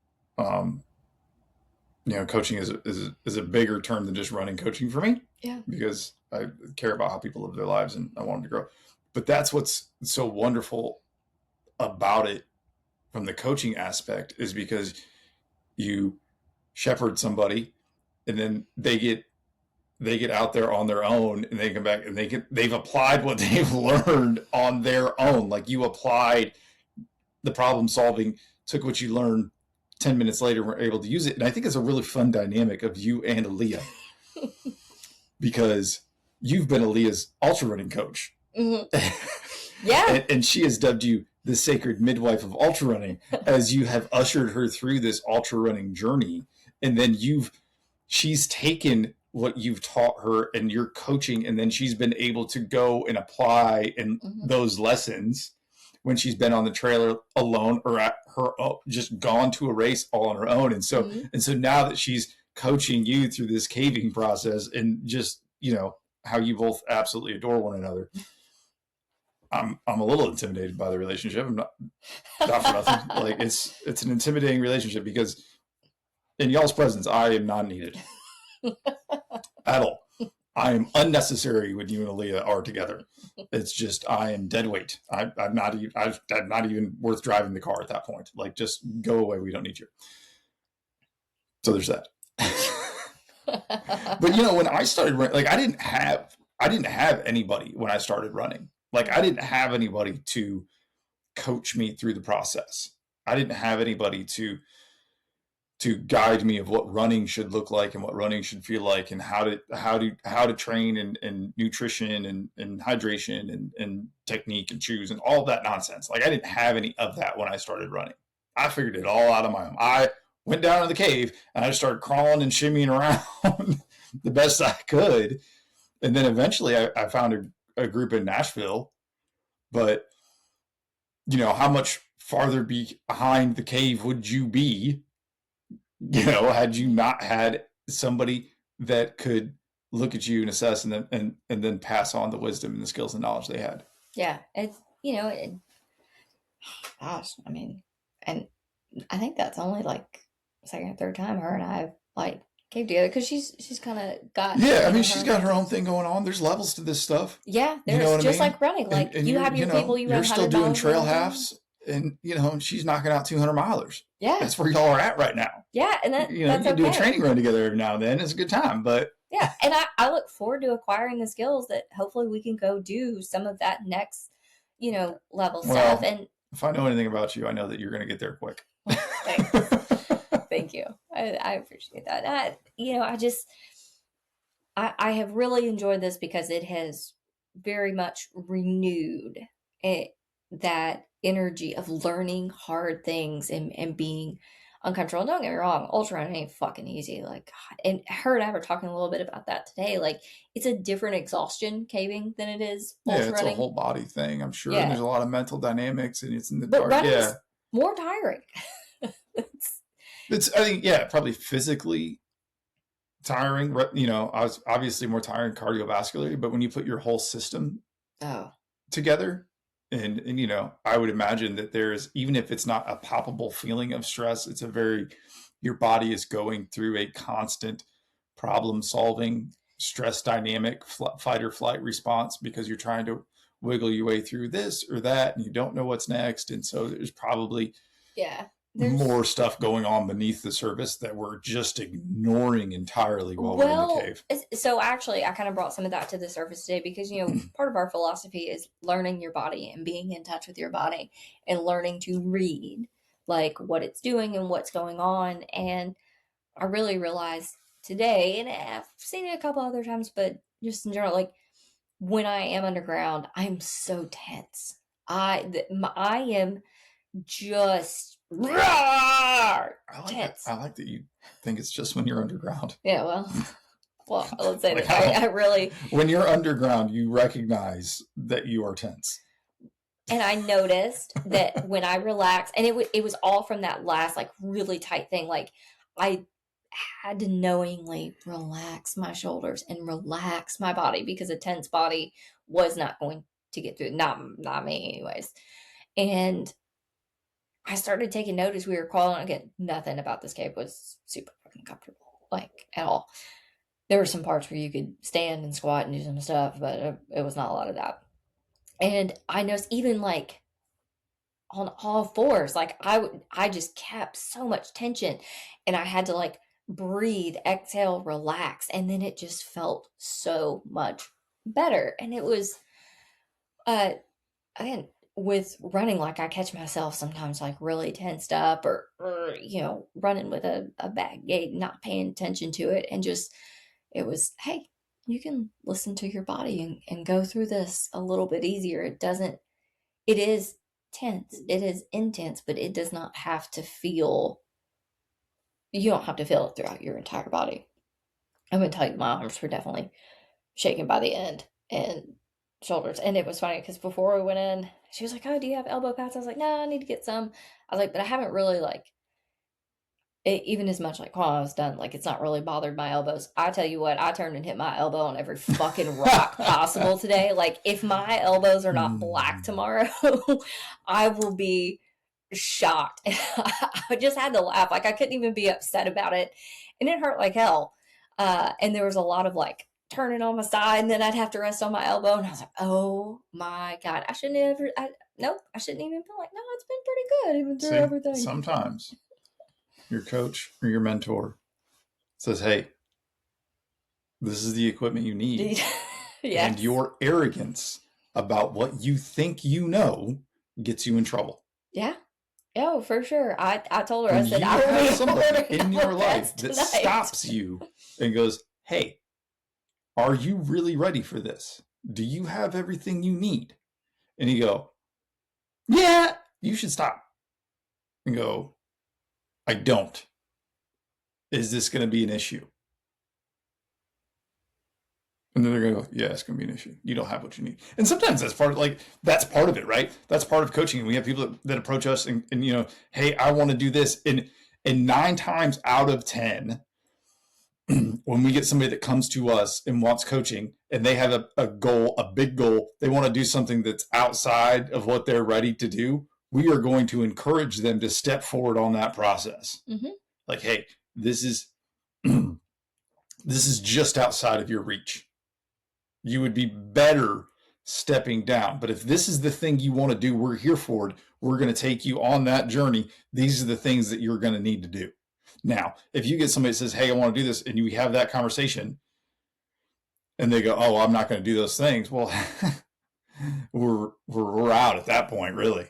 Coaching is a bigger term than just running coaching for me. Yeah. Because I care about how people live their lives and I want them to grow. But that's what's so wonderful about it from the coaching aspect, is because you shepherd somebody and then they get out there on their own, and they come back and they've applied what they've learned on their own. Like, you applied the problem solving, took what you learned 10 minutes later, we're able to use it. And I think it's a really fun dynamic of you and Aaliyah because you've been Aaliyah's ultra running coach. Mm-hmm. Yeah. and she has dubbed you the sacred midwife of ultra running as you have ushered her through this ultra running journey. And then she's taken what you've taught her and you're coaching, and then she's been able to go and apply those lessons when she's been on the trailer alone or at her just gone to a race all on her own. And so and so now that she's coaching you through this caving process, and just how you both absolutely adore one another, I'm a little intimidated by the relationship. I'm not for nothing. Like, it's an intimidating relationship because in y'all's presence I am not needed at all. I am unnecessary when you and Aaliyah are together. It's just, I am dead weight. I'm not even worth driving the car at that point. Like, just go away. We don't need you. So there's that. But when I started running, like, I didn't have anybody when I started running. Like, I didn't have anybody to coach me through the process. I didn't have anybody to to guide me of what running should look like and what running should feel like, and how to train, and nutrition, and hydration, and technique and shoes and all of that nonsense. Like, I didn't have any of that when I started running. I figured it all out on my own. I went down to the cave and I just started crawling and shimmying around the best I could. And then eventually I found a group in Nashville, but how much farther behind the cave would you be, had you not had somebody that could look at you and assess, and then pass on the wisdom and the skills and knowledge they had. Yeah. Gosh, I mean, and I think that's only like second or third time her and I have like came together, because she's kind of got she's got her own thing going on. There's levels to this stuff. Yeah, there's just like running, like and you have your people you run. You're still doing trail halves, and she's knocking out 200 milers. Yeah, that's where y'all are at right now. Yeah, and that's you can do a training run together every now and then. It's a good time, but yeah, and I look forward to acquiring the skills that hopefully we can go do some of that next level stuff. And if I know anything about you, I know that you're going to get there quick. Thanks. Thank you. I appreciate that. I have really enjoyed this because it has very much renewed that energy of learning hard things and being uncomfortable. Don't get me wrong, ultra running ain't fucking easy. Like, God. And her and I were talking a little bit about that today. Like, it's a different exhaustion caving than it is ultra running. It's a whole body thing, I'm sure. Yeah. And there's a lot of mental dynamics, and it's in the dark. Yeah, more tiring. It's I think probably physically tiring. I was obviously more tiring cardiovascularly, but when you put your whole system together, and I would imagine that there's, even if it's not a palpable feeling of stress, it's your body is going through a constant problem solving stress dynamic, fight or flight response, because you're trying to wiggle your way through this or that, and you don't know what's next. And so there's probably more stuff going on beneath the surface that we're just ignoring entirely while we're in the cave. So actually, I kind of brought some of that to the surface today because, part of our philosophy is learning your body and being in touch with your body and learning to read like what it's doing and what's going on. And I really realized today, and I've seen it a couple other times, but just in general, like when I am underground, I'm so tense. I am just tense. I like that you think it's just when you're underground. Yeah, well, let's say that I really. When you're underground, you recognize that you are tense. And I noticed that when I relaxed, and it was all from that last like really tight thing. Like I had to knowingly relax my shoulders and relax my body, because a tense body was not going to get through. Not me, anyways. And I started taking notice. We were crawling again. Nothing about this cave was super fucking comfortable, like at all. There were some parts where you could stand and squat and do some stuff, but it was not a lot of that. And I noticed even like on all fours, like I just kept so much tension, and I had to like breathe, exhale, relax, and then it just felt so much better. And it was, again, with running, like I catch myself sometimes like really tensed up or running with a bad gait, not paying attention to it. And just, it was, hey, you can listen to your body and go through this a little bit easier. It is tense. It is intense, but it does not have to feel, you don't have to feel it throughout your entire body. I'm going to tell you, my arms were definitely shaking by the end, and shoulders. And it was funny because before we went in, she was like, oh, do you have elbow pads? I was like, no, I need to get some. I was like, but I haven't really like, even as much like while I was done, like it's not really bothered my elbows. I tell you what, I turned and hit my elbow on every fucking rock possible today. Like if my elbows are not black tomorrow, I will be shocked. I just had to laugh. Like I couldn't even be upset about it. And it hurt like hell. And there was a lot of like turning on my side, and then I'd have to rest on my elbow. And I was like, oh my God, I shouldn't even feel like, no, it's been pretty good even through everything. Sometimes your coach or your mentor says, hey, this is the equipment you need. Yes. And your arrogance about what you think you know gets you in trouble. Yeah. Oh, for sure. I told her, I When said, you I will have be somebody ordering in your life donuts that tonight. stops you and goes, hey, are you really ready for this? Do you have everything you need? And you go, yeah, you should stop. And go, I don't. Is this going to be an issue? And then they're going to go, yeah, it's going to be an issue. You don't have what you need. And sometimes that's part of that's part of it, right? That's part of coaching. And we have people that approach us and hey, I want to do this. And 9 times out of 10, when we get somebody that comes to us and wants coaching and they have a goal, a big goal, they want to do something that's outside of what they're ready to do, we are going to encourage them to step forward on that process. Mm-hmm. Like, hey, this is this is just outside of your reach. You would be better stepping down. But if this is the thing you want to do, we're here for it. We're going to take you on that journey. These are the things that you're going to need to do. Now, if you get somebody that says, hey, I want to do this, and you have that conversation, and they go, oh, I'm not going to do those things, well, we're out at that point, really.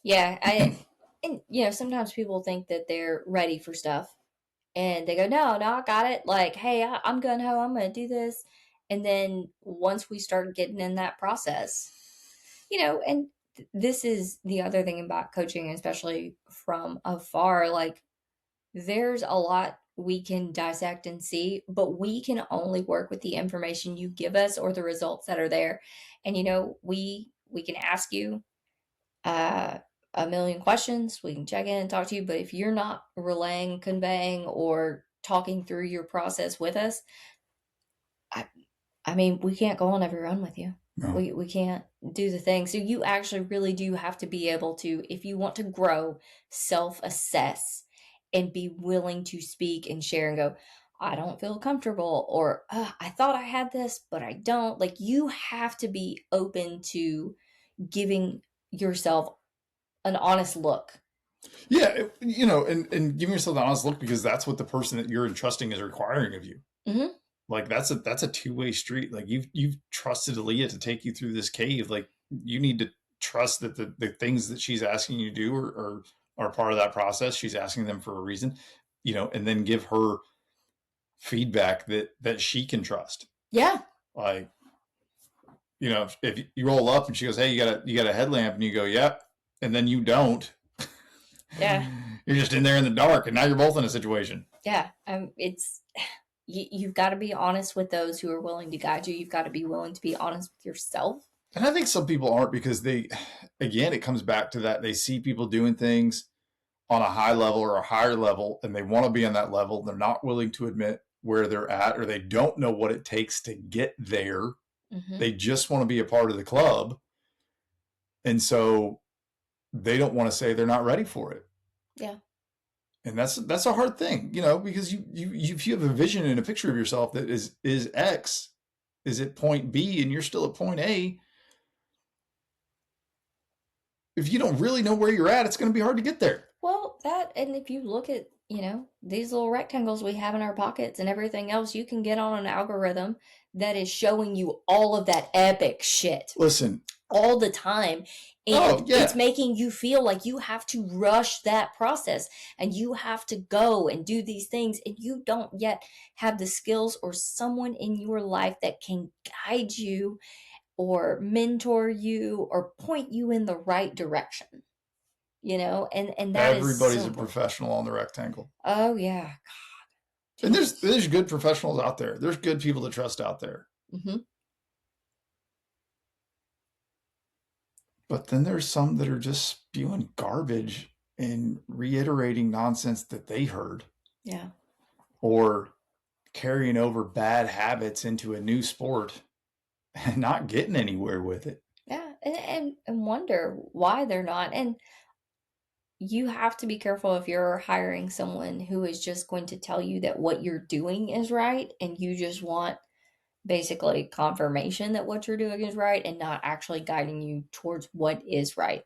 Yeah. And, sometimes people think that they're ready for stuff. And they go, no, I got it. Like, hey, I'm gung ho. I'm going to do this. And then once we start getting in that process, and this is the other thing about coaching, especially from afar, like there's a lot we can dissect and see, but we can only work with the information you give us or the results that are there. And we can ask you uh, a million questions. We can check in and talk to you, but if you're not relaying, conveying, or talking through your process with us, I mean, we can't go on every run with you. No. We can't do the thing. So you actually really do have to be able to, if you want to grow, self-assess and be willing to speak and share and go, I don't feel comfortable, or I thought I had this, but I don't. Like, you have to be open to giving yourself an honest look. Yeah, and giving yourself an honest look, because that's what the person that you're entrusting is requiring of you. Mm-hmm. Like that's a two-way street. Like you've trusted Aaliyah to take you through this cave. Like you need to trust that the things that she's asking you to do are part of that process. She's asking them for a reason, and then give her feedback that she can trust. Yeah. Like, if you roll up and she goes, hey, you got a headlamp, and you go, yep, and then you don't. Yeah. You're just in there in the dark, and now you're both in a situation. Yeah. It's you've got to be honest with those who are willing to guide you. You've got to be willing to be honest with yourself. And I think some people aren't, because again, it comes back to that. They see people doing things on a high level or a higher level, and they want to be on that level. They're not willing to admit where they're at, or they don't know what it takes to get there. Mm-hmm. They just want to be a part of the club. And so they don't want to say they're not ready for it. Yeah. And that's a hard thing, because if you have a vision and a picture of yourself that is X, is at point B, and you're still at point A. If you don't really know where you're at, it's going to be hard to get there. Well, and if you look at, these little rectangles we have in our pockets and everything else, you can get on an algorithm that is showing you all of that epic shit. Listen. All the time. And it's making you feel like you have to rush that process and you have to go and do these things, and you don't yet have the skills or someone in your life that can guide you or mentor you or point you in the right direction. And that everybody's a professional on the rectangle. Oh yeah. God. And there's good professionals out there. There's good people to trust out there. Mm-hmm. But then there's some that are just spewing garbage and reiterating nonsense that they heard. Yeah. Or carrying over bad habits into a new sport and not getting anywhere with it. Yeah. And wonder why they're not. And you have to be careful if you're hiring someone who is just going to tell you that what you're doing is right, and you just want basically confirmation that what you're doing is right and not actually guiding you towards what is right.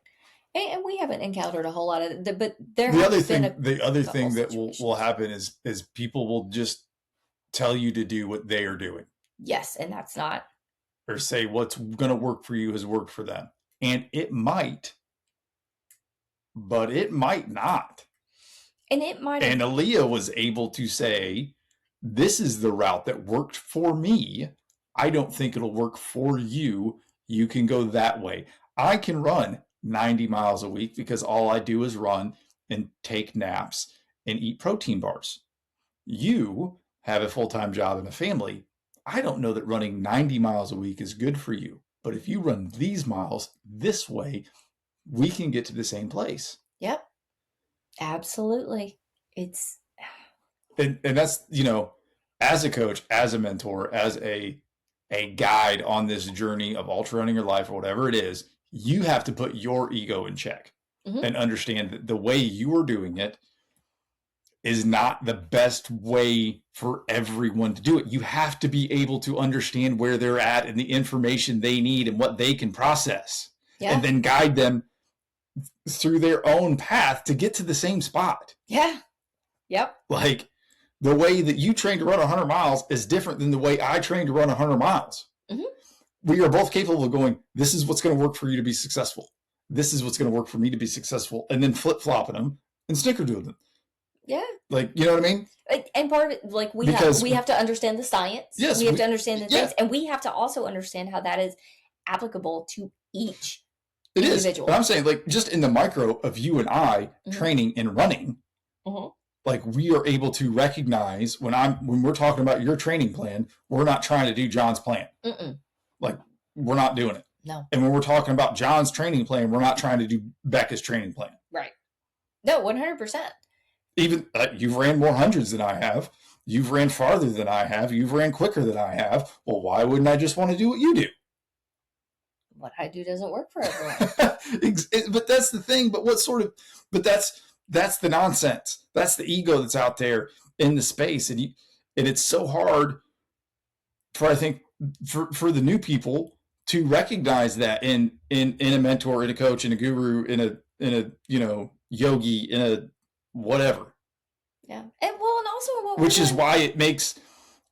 And we haven't encountered a whole lot of that, but the other thing that will happen is people will just tell you to do what they are doing. Yes, and that's not. Or say what's going to work for you has worked for them. And it might, but it might not. And it might And Aaliyah was able to say, this is the route that worked for me. I don't think it'll work for you. You can go that way. I can run 90 miles a week because all I do is run and take naps and eat protein bars. You have a full-time job and a family. I don't know that running 90 miles a week is good for you. But if you run these miles this way, we can get to the same place. Yep. Absolutely. It's And that's, as a coach, as a mentor, as a guide on this journey of ultra running your life or whatever it is, you have to put your ego in check and understand that the way you are doing it is not the best way for everyone to do it. You have to be able to understand where they're at and the information they need and what they can process, and then guide them through their own path to get to the same spot. Yeah. Yep. Like, the way that you train to run 100 miles is different than the way I train to run 100 miles. We are both capable of going, this is what's going to work for you to be successful. This is what's going to work for me to be successful. And then flip-flopping them and snickerdoodling them. Yeah. Like, you know what I mean? And part of it, like, we have to understand the science. Yes, we have to understand the things. And we have to also understand how that is applicable to each individual. But I'm saying, like, just in the micro of you and I training and running, like, we are able to recognize when we're talking about your training plan, we're not trying to do John's plan. Like, we're not doing it. No. And when we're talking about John's training plan, we're not trying to do Becca's training plan. Right. No, 100%. Even you've ran more hundreds than I have. You've ran farther than I have. You've ran quicker than I have. Well, why wouldn't I just want to do what you do? What I do doesn't work for everyone. But that's the thing. But that's the nonsense. That's the ego that's out there in the space. And it's so hard for the new people to recognize that in a mentor, in a coach, in a guru, in a yogi, in a whatever. Yeah. And also which is why it makes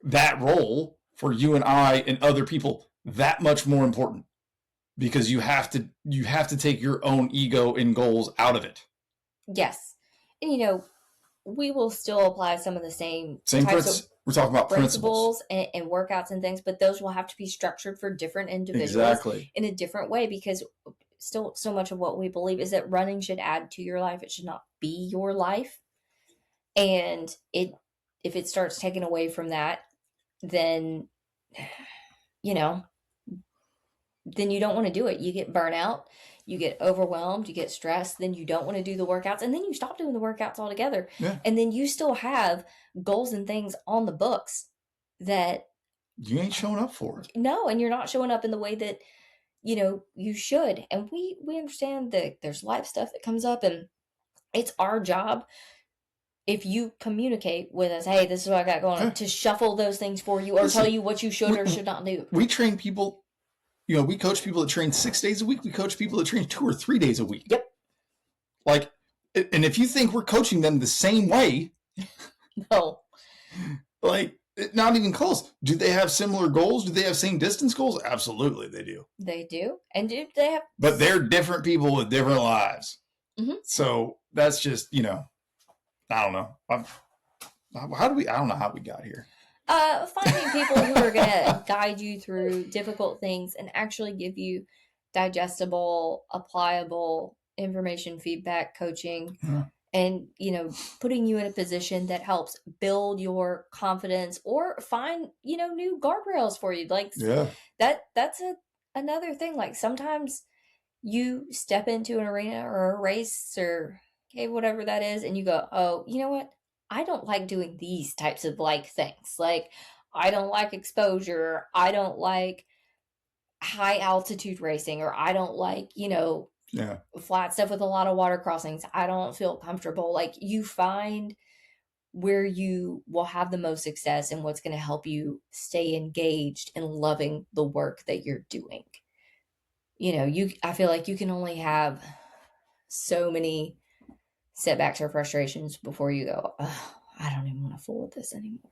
that role for you and I and other people that much more important, because you have to take your own ego and goals out of it. Yes. And we will still apply some of the same types of we're talking about principles and workouts and things, but those will have to be structured for different individuals in a different way, because still so much of what we believe is that running should add to your life. It should not be your life. And if it starts taking away from that, then, then you don't want to do it. You get burnout, you get overwhelmed, you get stressed, then you don't want to do the workouts, and then you stop doing the workouts altogether. Yeah. And then you still have goals and things on the books that you ain't showing up for. No, and you're not showing up in the way that, you should. And we understand that there's life stuff that comes up, and it's our job, if you communicate with us, hey, this is what I got going on, to shuffle those things for you or tell you what you should or should not do. We train people, we coach people that train 6 days a week. We coach people that train 2 or 3 days a week. Yep. Like, and if you think we're coaching them the same way, no. Like, not even close. Do they have similar goals? Do they have same distance goals? Absolutely, they do. They do. And do they have... But they're different people with different lives. So that's just, I don't know. I don't know how we got here. Finding people who are going to guide you through difficult things and actually give you digestible, applicable information, feedback, coaching, and, putting you in a position that helps build your confidence or find, new guardrails for you. Like, that's another thing. Like, sometimes you step into an arena or a race or whatever that is, and you go, oh, you know what? I don't like doing these types of things. Like, I don't like exposure. I don't like high altitude racing, or I don't like, flat stuff with a lot of water crossings. I don't feel comfortable. Like, you find where you will have the most success and what's going to help you stay engaged and loving the work that you're doing. I feel like you can only have so many setbacks or frustrations before you go, I don't even want to fool with this anymore.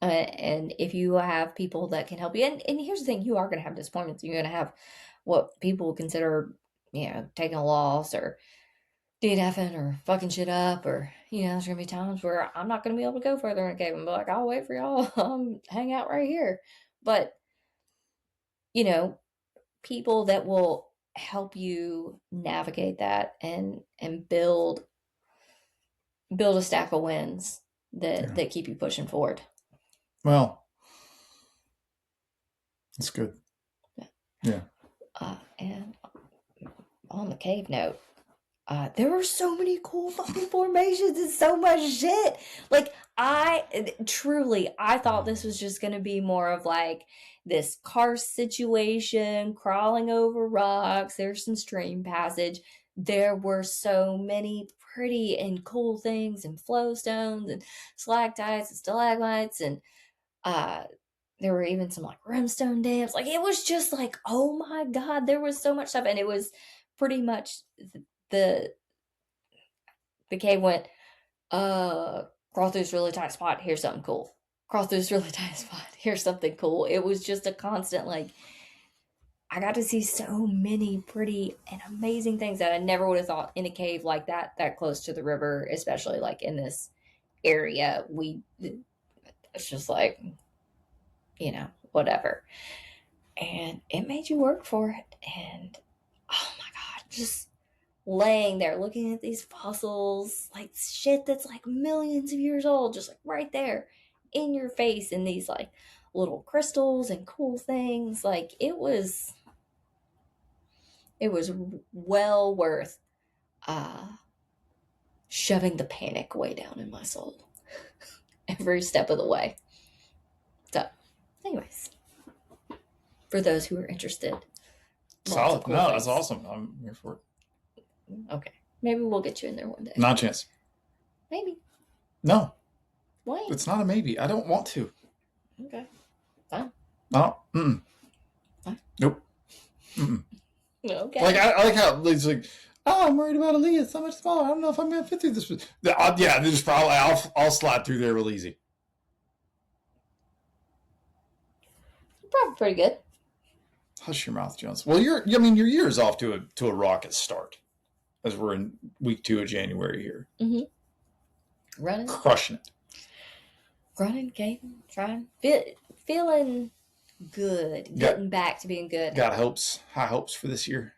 And if you have people that can help you, and here's the thing, you are going to have disappointments. You're going to have what people consider, taking a loss or DNFing or fucking shit up, or there's gonna be times where I'm not gonna be able to go further in a cave and be like, I'll wait for y'all, hang out right here. But you know, people that will help you navigate that and build a stack of wins that keep you pushing forward. Well, that's good. Yeah. And on the cave note, there were so many cool fucking formations and so much shit. Like, I thought this was just going to be more of like this karst situation, crawling over rocks. There's some stream passage. There were so many pretty and cool things and flow stones and stalactites and stalagmites, and there were even some like rimstone dams. Like, it was just like, oh my god, there was so much stuff, and it was pretty much the cave went, crawl through this really tight spot, here's something cool. Crawl through this really tight spot, here's something cool. It was just a constant, like, I got to see so many pretty and amazing things that I never would have thought in a cave like that close to the river, especially like in this area. It's just like, whatever. And it made you work for it. And oh my god, just laying there looking at these fossils, like shit that's like millions of years old, just like right there in your face, and these like little crystals and cool things. Like, it was well worth shoving the panic way down in my soul every step of the way. So anyways, for those who are interested, Solid. Cool things. That's awesome. I'm here for it. Okay. Maybe we'll get you in there one day. Not a chance. Maybe. No. Why? It's not a maybe. I don't want to. Okay. Fine. No. Mm-mm. Fine. Nope. Mm-mm. Okay. Like, I like how it's like, oh, I'm worried about Aaliyah. It's so much smaller. I don't know if I'm going to fit through this. Yeah, there's probably, I'll slide through there real easy. Probably pretty good. Hush your mouth, Jones. Well, your year's off to a rocket start, as we're in week 2 of January here. Mm-hmm. Running, crushing it, running, caving, trying, feeling good, getting back to being good. Got high hopes for this year.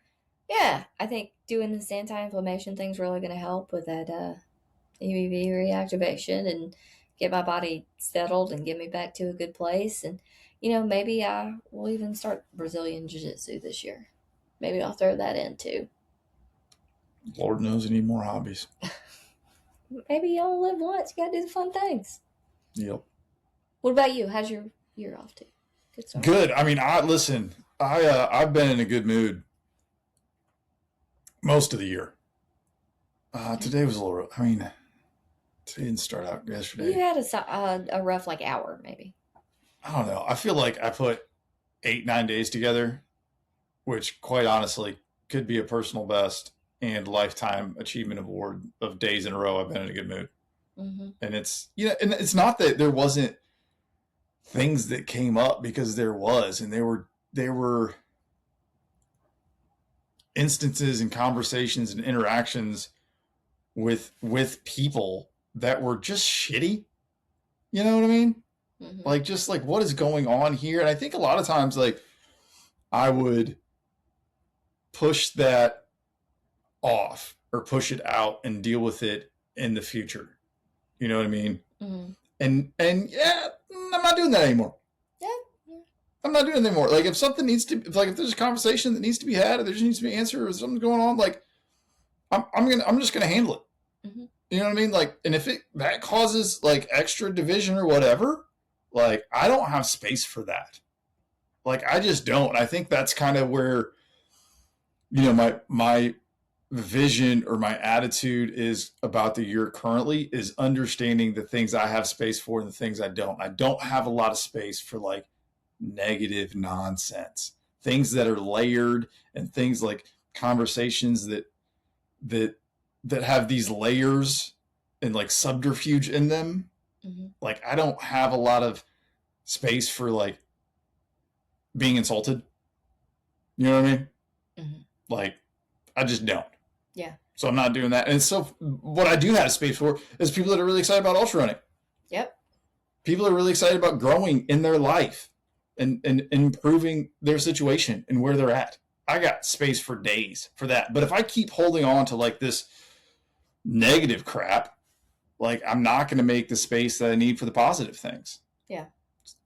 Yeah, I think doing this anti-inflammation thing's really going to help with that EBV reactivation and get my body settled and get me back to a good place. And maybe I will even start Brazilian Jiu-Jitsu this year. Maybe I'll throw that in too. Lord knows I need more hobbies. Maybe you only live once. You got to do the fun things. Yep. What about you? How's your year off to? Good start. Good. I mean, I've been in a good mood most of the year. Today was a little. I mean, today didn't start out yesterday. You had a rough hour maybe. I don't know. I feel like I put 8-9 days together, which quite honestly could be a personal best and lifetime achievement award of days in a row I've been in a good mood. Mm-hmm. And it's and it's not that there wasn't things that came up, because there was, and there were instances and conversations and interactions with people that were just shitty. You know what I mean? Mm-hmm. Like, just like, what is going on here? And I think a lot of times, like, I would push that off or push it out and deal with it in the future. You know what I mean? Mm-hmm. And yeah, I'm not doing that anymore. Yeah. I'm not doing it anymore. Like, if something needs to, if there's a conversation that needs to be had, or there just needs to be an answer, or something's going on, like, I'm just gonna handle it. Mm-hmm. You know what I mean? Like, and if that causes like extra division or whatever, like, I don't have space for that. Like, I just don't. I think that's kind of where, my vision or my attitude is about the year currently, is understanding the things I have space for and the things I don't. I don't have a lot of space for like negative nonsense, things that are layered, and things like conversations that have these layers and like subterfuge in them. Mm-hmm. Like, I don't have a lot of space for like being insulted. You know what I mean? Mm-hmm. Like, I just don't. Yeah. So I'm not doing that. And so what I do have space for is people that are really excited about ultra running. Yep. People are really excited about growing in their life and improving their situation and where they're at. I got space for days for that. But if I keep holding on to like this negative crap, like I'm not going to make the space that I need for the positive things. Yeah.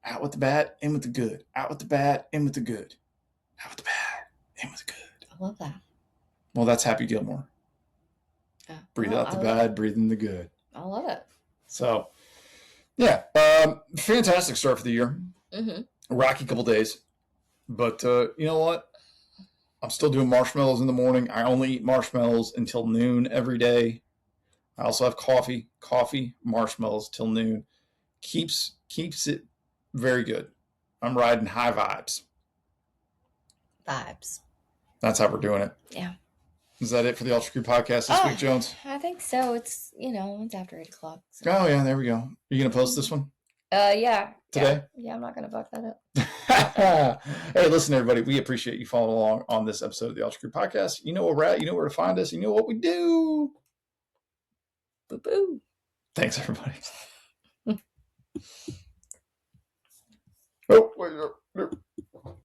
Out with the bad, in with the good. Out with the bad, in with the good. Out with the bad, in with the good. I love that. Well, that's Happy Gilmore. Breathe out the bad, breathe in the good. I love it. So, yeah, fantastic start for the year. Mm-hmm. Rocky couple days. But you know what? I'm still doing marshmallows in the morning. I only eat marshmallows until noon every day. I also have coffee, marshmallows till noon. Keeps it very good. I'm riding high vibes. That's how we're doing it. Yeah. Is that it for the Ultra Crew podcast this week, Jones? I think so. It's, it's after 8 o'clock. So. Oh, yeah, there we go. Are you going to post this one? Yeah. Today? Yeah, I'm not going to fuck that up. Hey, listen, everybody. We appreciate you following along on this episode of the Ultra Crew podcast. You know where we're at. You know where to find us. You know what we do. Boo-boo. Thanks, everybody. Oh, wait.